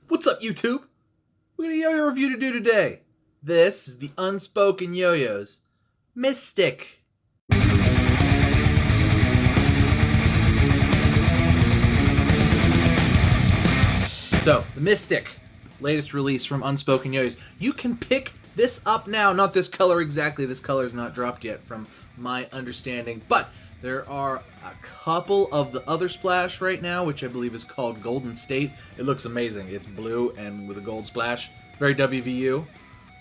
What's up, YouTube? We got a yo-yo review to do today. This is the Unspoken Yoyos Mystic. So, the Mystic, latest release from Unspoken Yoyos. You can pick this up now. Not this color exactly. This color is not dropped yet from my understanding. But there are a couple of the other splash right now, which I believe is called Golden State. It looks amazing. It's blue and with a gold splash. Very WVU.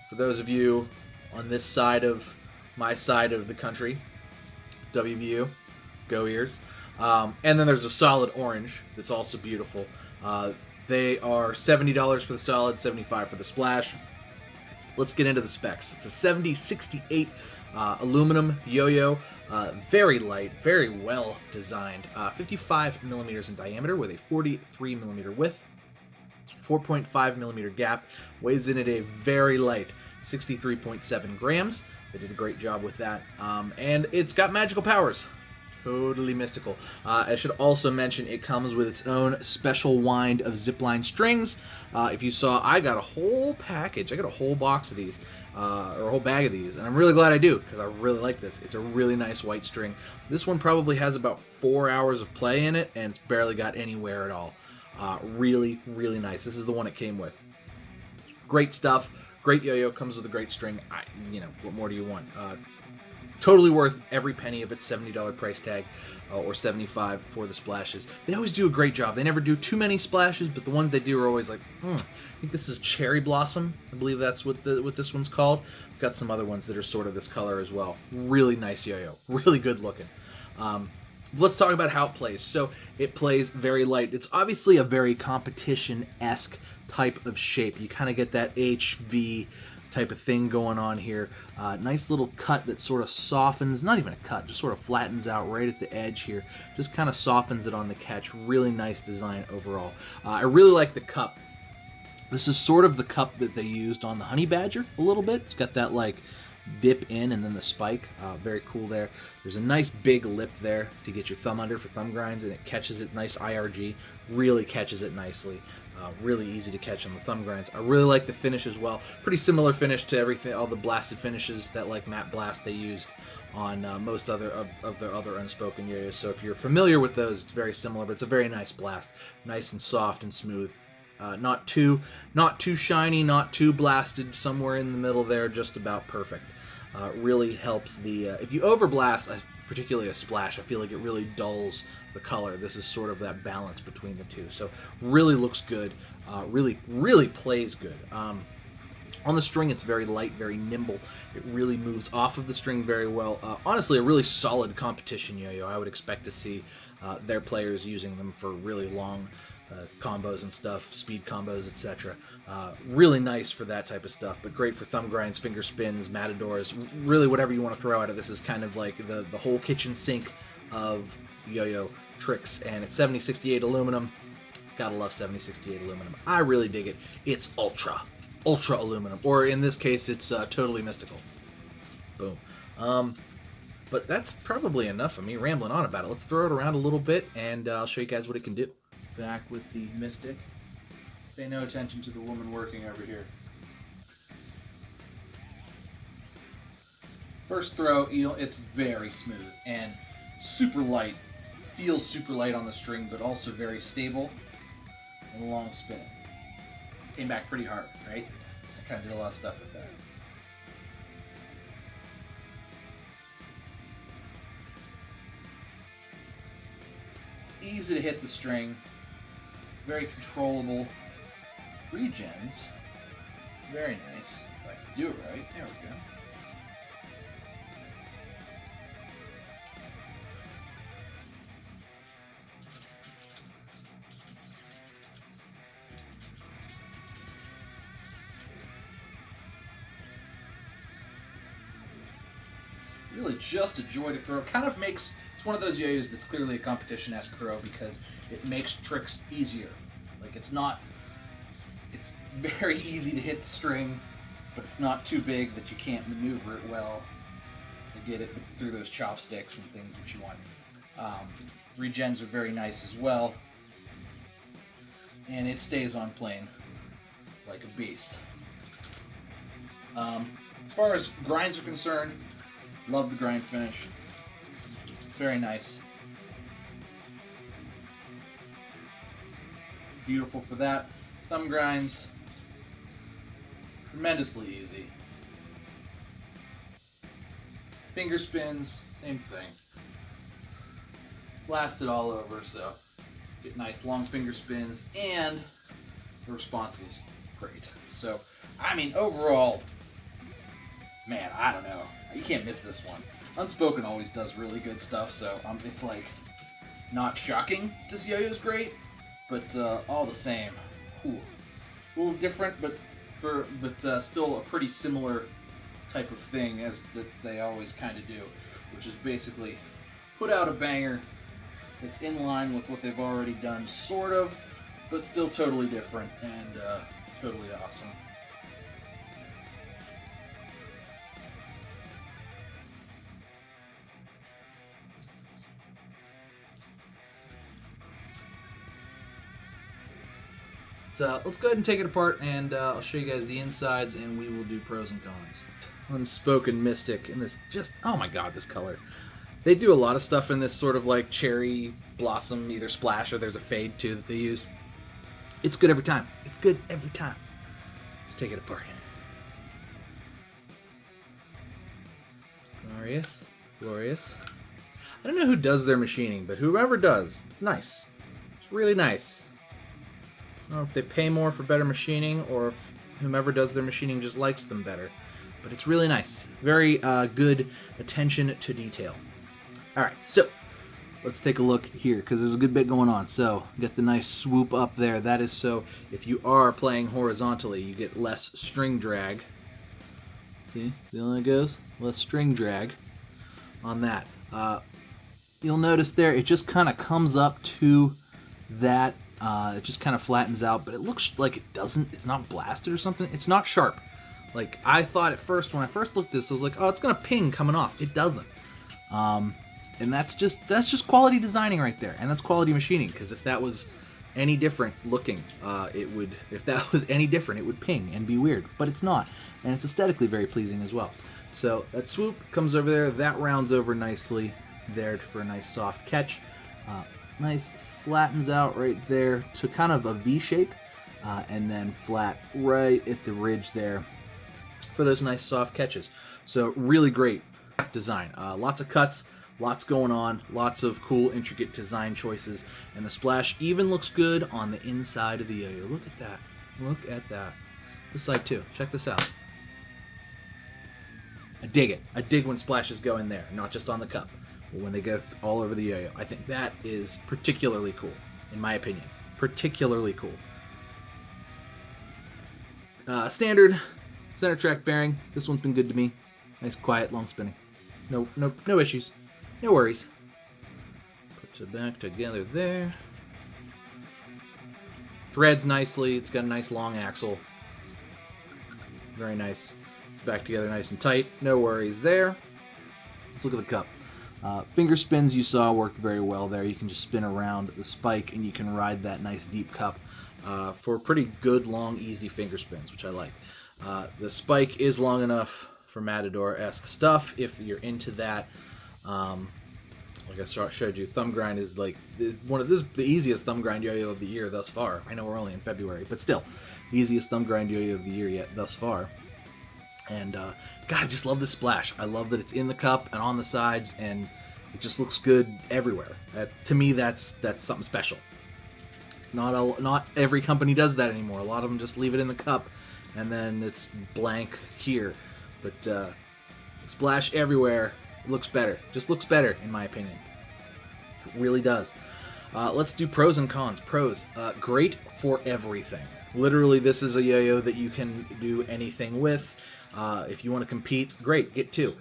For those of you on this side of my side of the country, WVU, go ears. And then there's a solid orange that's also beautiful. They are $70 for the solid, $75 for the splash. Let's get into the specs. It's a 7068 aluminum yo-yo. Very light, very well designed. 55 millimeters in diameter with a 43 millimeter width. 4.5 millimeter gap. Weighs in at a very light 63.7 grams. They did a great job with that. And it's got magical powers. Totally mystical. I should also mention it comes with its own special wind of Zipline Strings. If you saw, I got a whole package. I got a whole box of these, or a whole bag of these, and I'm really glad I do because I really like this. It's a really nice white string. This one probably has about 4 hours of play in it, and it's barely got any wear at all. Really, really nice. This is the one it came with. Great stuff. Great yo-yo. Comes with a great string. What more do you want? Totally worth every penny of its $70 price tag, or $75 for the splashes. They always do a great job. They never do too many splashes, but the ones they do are always like, I think this is Cherry Blossom. I believe that's what this one's called. We've got some other ones that are sort of this color as well. Really nice yo-yo. Really good looking. Let's talk about how it plays. So it plays very light. It's obviously a very competition-esque type of shape. You kind of get that HV type of thing going on here. Nice little cut that sort of softens, not even a cut, just sort of flattens out right at the edge here. Just kind of softens it on the catch. Really nice design overall. I really like the cup. This is sort of the cup that they used on the Honey Badger a little bit. It's got that like dip in and then the spike. Very cool there. There's a nice big lip there to get your thumb under for thumb grinds, and it catches it. Nice IRG. Really catches it nicely. Really easy to catch on the thumb grinds. I really like the finish as well. Pretty similar finish to everything, all the blasted finishes that like Matte Blast they used on most other of their other Unspoken yo-yos. So if you're familiar with those, it's very similar, but it's a very nice blast. Nice and soft and smooth. Not too shiny, not too blasted. Somewhere in the middle there, just about perfect. Really helps the if you overblast, particularly a splash, I feel like it really dulls the color. This is sort of that balance between the two. So really looks good. Really plays good. On the string, it's very light, very nimble. It really moves off of the string very well. Honestly, a really solid competition yo-yo. I would expect to see their players using them for really long combos and stuff, speed combos, etc. Really nice for that type of stuff, but great for thumb grinds, finger spins, matadors, really whatever you want to throw at it. This is kind of like the whole kitchen sink of yo-yo tricks, and it's 7068 aluminum. Gotta love 7068 aluminum. I really dig it. It's ultra aluminum, or in this case, it's totally mystical. Boom. But that's probably enough of me rambling on about it. Let's throw it around a little bit, and I'll show you guys what it can do. Back with the Mystic. Pay no attention to the woman working over here. First throw, it's very smooth and super light. Feels super light on the string, but also very stable and long spin. Came back pretty hard, right? I kind of did a lot of stuff with that. Easy to hit the string. Very controllable regens. Very nice. If I can do it right. There we go. Really just a joy to throw. Kind of makes, it's one of those yo-yos that's clearly a competition-esque throw because it makes tricks easier. Like it's very easy to hit the string, but it's not too big that you can't maneuver it well to get it through those chopsticks and things that you want. Regens are very nice as well, and it stays on plane like a beast. As far as grinds are concerned, love the grind finish. Very nice. Beautiful for that. Thumb grinds, tremendously easy. Finger spins, same thing. Blast it all over, so get nice long finger spins, and the response is great. So, I mean, overall, man, I don't know. You can't miss this one. Unspoken always does really good stuff, so it's like not shocking this yo-yo's great, but all the same, ooh, a little different, but still a pretty similar type of thing as that they always kind of do, which is basically put out a banger that's in line with what they've already done, sort of, but still totally different and totally awesome. So let's go ahead and take it apart, and I'll show you guys the insides, and we will do pros and cons. Unspoken Mystic, and this just, oh my god, this color. They do a lot of stuff in this sort of like cherry blossom, either splash or there's a fade too that they use. It's good every time. It's good every time. Let's take it apart. Glorious. Glorious. I don't know who does their machining, but whoever does, it's nice. It's really nice. I don't know if they pay more for better machining or if whomever does their machining just likes them better. But it's really nice. Very good attention to detail. Alright, so let's take a look here because there's a good bit going on. So, get the nice swoop up there. That is so if you are playing horizontally, you get less string drag. See how that goes? Less string drag on that. You'll notice there it just kind of comes up to that. It just kind of flattens out, but it looks like it doesn't. It's not blasted or something. It's not sharp. Like I thought at first when I first looked at this, I was like, oh, it's gonna ping coming off. It doesn't. And that's just quality designing right there, and that's quality machining. Because if that was any different looking, it would ping and be weird. But it's not, and it's aesthetically very pleasing as well. So that swoop comes over there. That rounds over nicely there for a nice soft catch. Nice flattens out right there to kind of a V shape, and then flat right at the ridge there for those nice soft catches. So really great design. Lots of cuts, lots going on, lots of cool intricate design choices, and the splash even looks good on the inside of the yo-yo. Look at that. Look at that. This side too. Check this out. I dig it. I dig when splashes go in there, not just on the cup, but when they go all over the yo-yo. I think that is particularly cool, in my opinion. Particularly cool. Standard center track bearing. This one's been good to me. Nice, quiet, long spinning. No issues. No worries. Put it back together there. Threads nicely. It's got a nice long axle. Very nice. Back together nice and tight. No worries there. Let's look at the cup. Finger spins you saw worked very well there. You can just spin around the spike and you can ride that nice deep cup for pretty good, long, easy finger spins, which I like. The spike is long enough for Matador-esque stuff if you're into that. Like I showed you, thumb grind is like the easiest thumb grind yo-yo of the year thus far. I know we're only in February, but still, the easiest thumb grind yo-yo of the year yet thus far. And God, I just love this splash. I love that it's in the cup and on the sides, and it just looks good everywhere. To me, that's something special. Not every company does that anymore. A lot of them just leave it in the cup, and then it's blank here. But splash everywhere looks better. Just looks better, in my opinion. It really does. Let's do pros and cons. Pros, great for everything. Literally, this is a yo-yo that you can do anything with. If you want to compete, great, get two.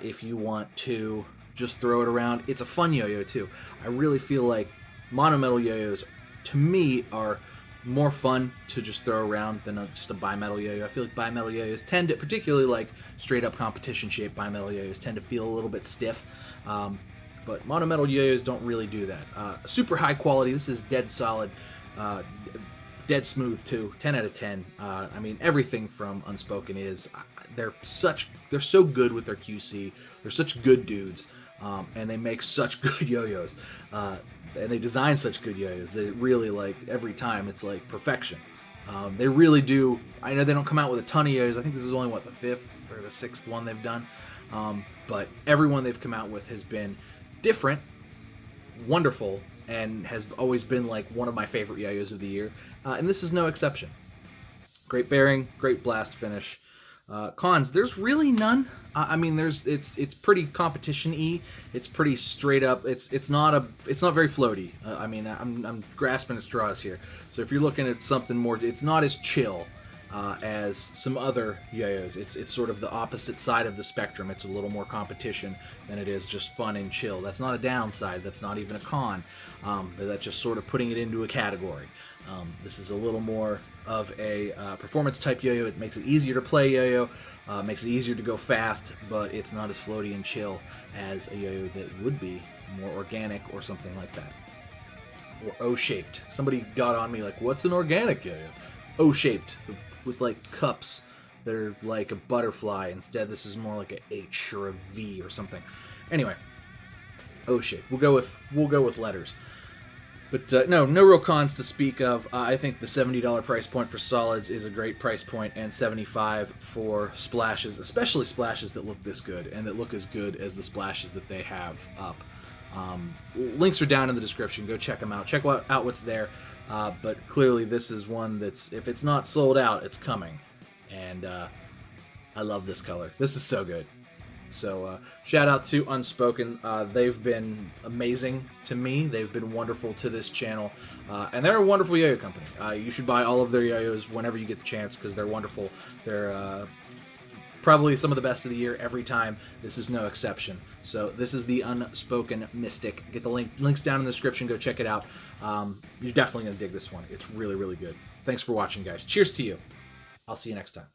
If you want to just throw it around, it's a fun yo-yo too. I really feel like monometal yo-yos, to me, are more fun to just throw around than just a bimetal yo-yo. I feel like bimetal yo-yos tend to, particularly like straight up competition shaped bimetal yo-yos, tend to feel a little bit stiff. But monometal yo-yos don't really do that. Super high quality. This is dead solid dead smooth too. 10 out of 10. I mean, everything from Unspoken is they're so good with their QC. They're such good dudes, and they make such good yo-yos, and they design such good yo-yos. They really, like, every time it's like perfection. They really do. I know they don't come out with a ton of yo-yos. I think this is only the fifth or the sixth one they've done, but every one they've come out with has been different, wonderful, and has always been like one of my favorite yo-yos of the year, and this is no exception. Great bearing, great blast finish. Cons, there's really none. I mean, it's pretty competition-y. It's pretty straight up. It's not very floaty. I mean, I'm grasping at straws here. So if you're looking at something more, it's not as chill as some other yo-yos. It's sort of the opposite side of the spectrum. It's a little more competition than it is just fun and chill. That's not a downside. That's not even a con. That's just sort of putting it into a category. This is a little more of a performance type yo-yo. It makes it easier to play yo-yo, makes it easier to go fast, but it's not as floaty and chill as a yo-yo that would be more organic or something like that. Or O-shaped. Somebody got on me like, what's an organic yo-yo? O-shaped, with like cups that are like a butterfly. Instead, this is more like a H or a V or something. Anyway, O-shaped. We'll go with letters. But no real cons to speak of. I think the $70 price point for solids is a great price point, and $75 for splashes, especially splashes that look this good and that look as good as the splashes that they have up. Links are down in the description. Go check them out. Check out what's there. But clearly this is one that's, if it's not sold out, it's coming. And I love this color. This is so good. So shout out to Unspoken. They've been amazing to me. They've been wonderful to this channel. And they're a wonderful yo-yo company. You should buy all of their yo-yos whenever you get the chance, because they're wonderful. They're probably some of the best of the year every time. This is no exception. So this is the Unspoken Mystic. Get the links down in the description. Go check it out. You're definitely going to dig this one. It's really, really good. Thanks for watching, guys. Cheers to you. I'll see you next time.